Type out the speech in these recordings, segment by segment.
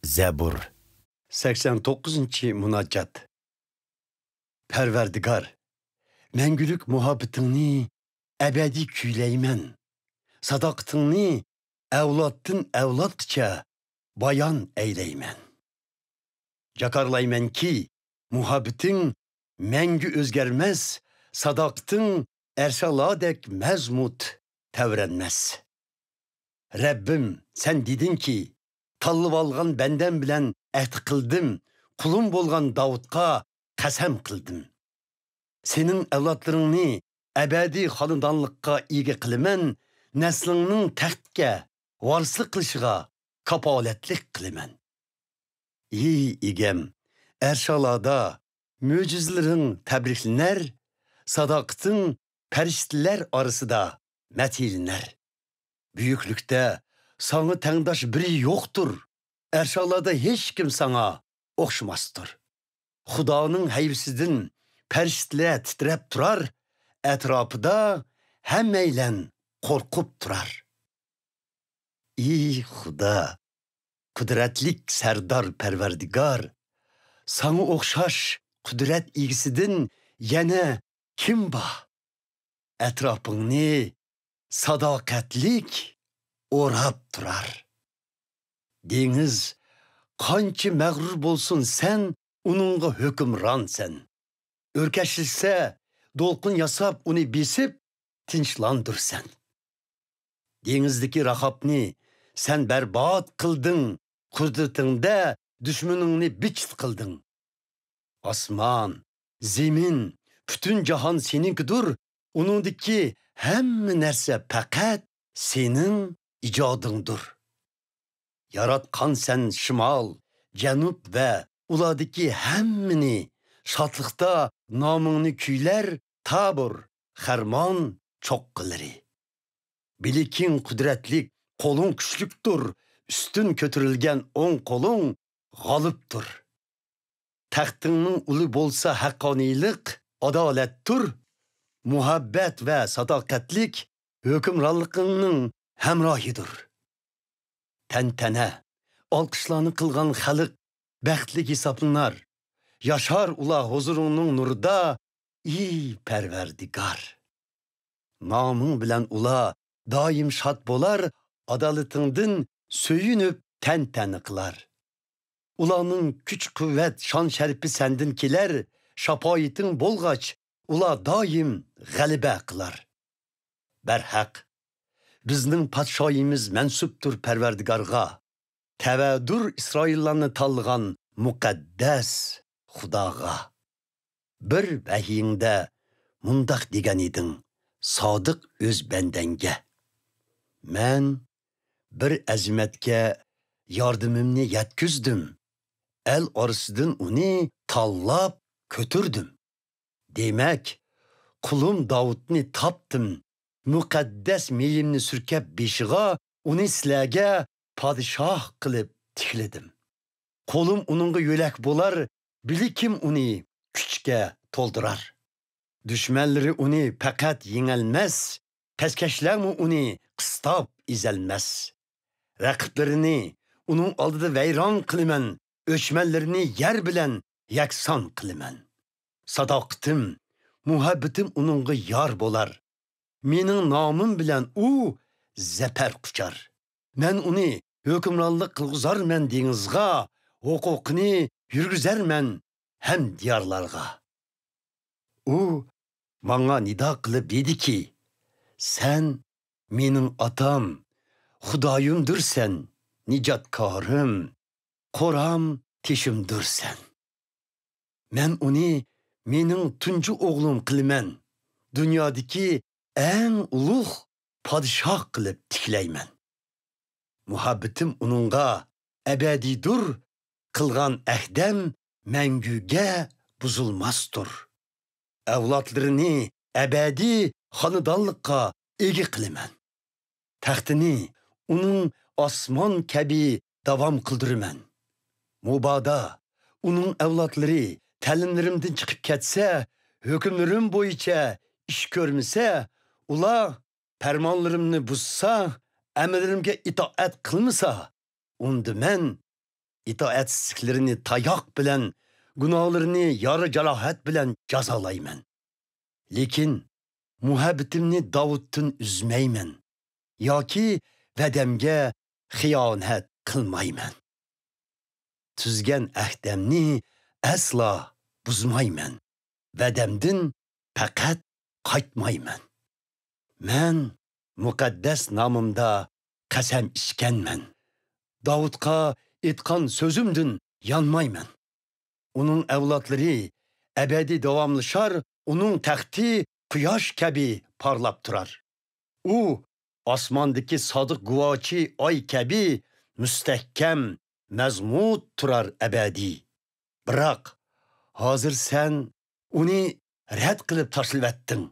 Zebur 89. Munaccat. Perverdigar, mengülük muhabbetinni ebedi küyleymen. Sadaqtinni evlattın evlatça bayan eyleymen. Jakarlaymen ki muhabbetin mengü özgermez, sadaqtin erşaladek mezmut tevrenmez. Rabbim sen dedin ki, tallıp algan benden bilen ehd kıldım, kulum bolgan Davud'a kasem kıldım. Senin evlatlarını ebedi halıdanlıkka ege kılımen, neslinin tahtga, varslık kılışıga kapaletlik kılımen. İyi igem, erşalada mücizlerin tebriklinler, sadaqtın periştiler arasında metilinler. Büyüklükte sana tengdaş biri yoktur. Erşalada hiç kim sana okşamastır. Xudanın heyvsizin periştiler titrep turar, etrafıda hemmeylen korkup turar. İyi Xuda, kudretlik serdar perverdigar, sana okşaş kudret ilgisidin yine kim bah? Etrafını sadakatlik orap turar. Deniz kançı mağrur bolsun sen, onunla hükümran sen. Örkeşilse dolkun yasap onu besip tinçlandır sen. Denizdeki rahapni sen berbat kıldın, kudretinde düşmanını biçt kıldın. Asman, zemin, bütün cahan seninkidir, onundaki hem nerse fakat senin icadındır. Yaratkan sen şimal, cenup ve uladaki hemmini şatlıkta namını küyler tabur, herman çok kılırı. Bilikin kudretlik, kolun küçlüktür, üstün kötürülgen on kolun galıptır. Tahtının ulu bolsa hakkanilik, adalettir, muhabbet ve sadakatlik hükümranlıkının hemrahidir. Tentene, alkışlarını kılgan halık, bəxtlik hesaplınar, yaşar ula huzurunun nurda, iyi perverdigar. Namın bilen ula daim şat bolar, adaletindin söyünüp tenteni kılar. Ulanın güç kuvvet şan şerpi sendinkiler, şapayitin bolgaç, ula daim galibe kılar. Berhak, bizning padşayimiz mensuptur perverdigarga, tevedur İsraillarını talgan mukaddes Xudaga. Bir vahiyinde mundak degen edin, sadık öz bendenge. Men bir azimetke yardımımni yetküzdüm, el arasıdın onu tallap kötürdüm. Demek, kulum Davud'ni taptım, mukaddes meyimni sürkep beşiğa, onu silege padişah kılıp tikledim. Kolum onunla yölek bolar, bilikim onu küçke toldurar. Düşmanları onu fakat yenilmez, peskeşlermi onu kıstap izelmez. Rakiplerini onun aldığı veyran kılımen, öçmenlerini yer bilen yaksan kılımen. Sadaqtim, muhabbetim onunla yar bolar. Menin namım bilen u zeper kuçar. Men onu hükümranlık kılgızarmen denizga, hukukini yürgüzermen hem diyarlarga. U bana nida kılıp dedi ki, sen menin atam, Xudayımdır sen, nicatkarım, koram teşimdir sen. Men onu menin tuncu oğlum kılmen, dünyadaki en uluh padişah kılıp tikleymen. Muhabbetim onunla ebedidir, kılgan ehdem mengüge buzulmazdır. Evlatlarını ebedi hanıdanlıkka ege kılmen. Tahtını onun asman kebi devam kıldırmen. Mubada onun evlatları təlimlerimden çıkıp ketse, hükümlerim boyunca iş görmese, ula permanlarımını buzsa, emirlerimge itaat kılmasa, onda men itoatsizliklerini tayoq bilan, gunohlarini yori jarohat bilan jazolayman. Lekin muhabbatimni Davuddan uzmayman yoki va'damga xiyonat qilmayman. Tuzgan ahdamni aslo buzmayman. Va'damdan faqat qaytmayman. Men muqaddas nomimda qasam ichganman. Davudga aytgan so'zimdan yanmayman. Uning avlodlari abadiy davomlashar, uning taxti quyosh kabi parlab turar. U osmondagi sodiq guvochi oy kabi mustahkam, mazmut turar abadiy. Biroq hozir sen uni rad qilib tashlavatding.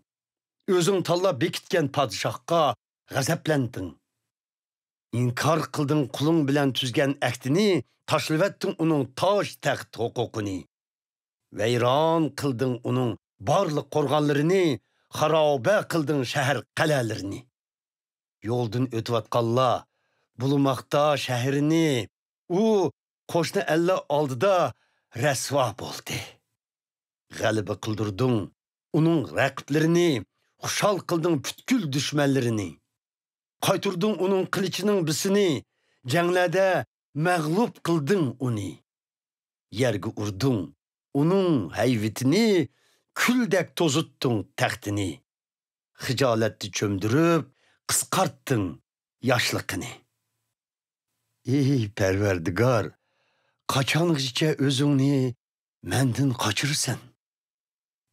O'zing tanlab bekitgan podshohga g'azablanding. İnkar qilding quling bilan tuzgan ahdini, tashlavatding uning tosh taxt huquqini. Vayron qilding uning barliq qo'rg'onlarini, xaroba qilding shahar qalalarini. Yo'ldan o'tayotganlar bulmoqda shahrini, u qo'shni alla oldida rasvo bo'ldi. G'alaba qildirding uning raqiblarini, xushal qilding butkul dushmanlarini. Qaytirding uning qilichining bisini, janglarda mag'lub qilding uni. Yerga urding uning hayvitini, kuldek tozutding taxtini. Xijolatni cho'mdirib, qisqartding yoshliqini. Ey Parvardigor, qachongacha o'zingni mendan qochirsan?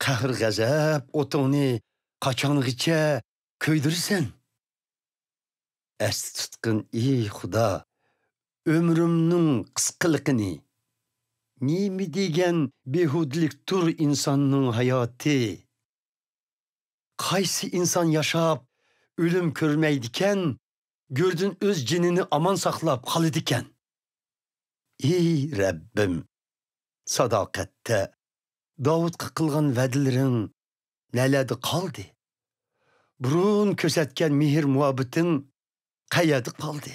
Qahr g'azab o'tingni qachongacha ko'ydirsan? Asti tutqin ey Xudo, ömrümning qisqaligini. Nima degan behudlikdir insonning hayoti. Qaysi inson yashab o'lim ko'rmaydikan, gördün o'z jinini aman saqlab qoladikan. Ey Rabbim, sadoqatda Davudga qilgan va'dalaring nalada qoldi? Burun ko'rsatgan mehr muhabbating qayerda qoldi?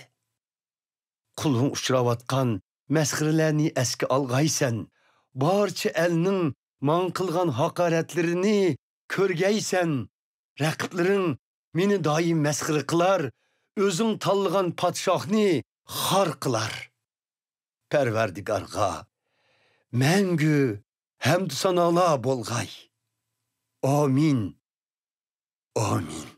Quling uchrayotgan masxiralarni esga olg'aysan, barcha elning man qilgan haqoratlarini ko'rgaysan. Raqiblaring meni doim masxira qilar, o'zing tanlagan podshohni xor qilar. Parvardigorga mangu hamd sanolar bo'lg'ay. Amin. Amin.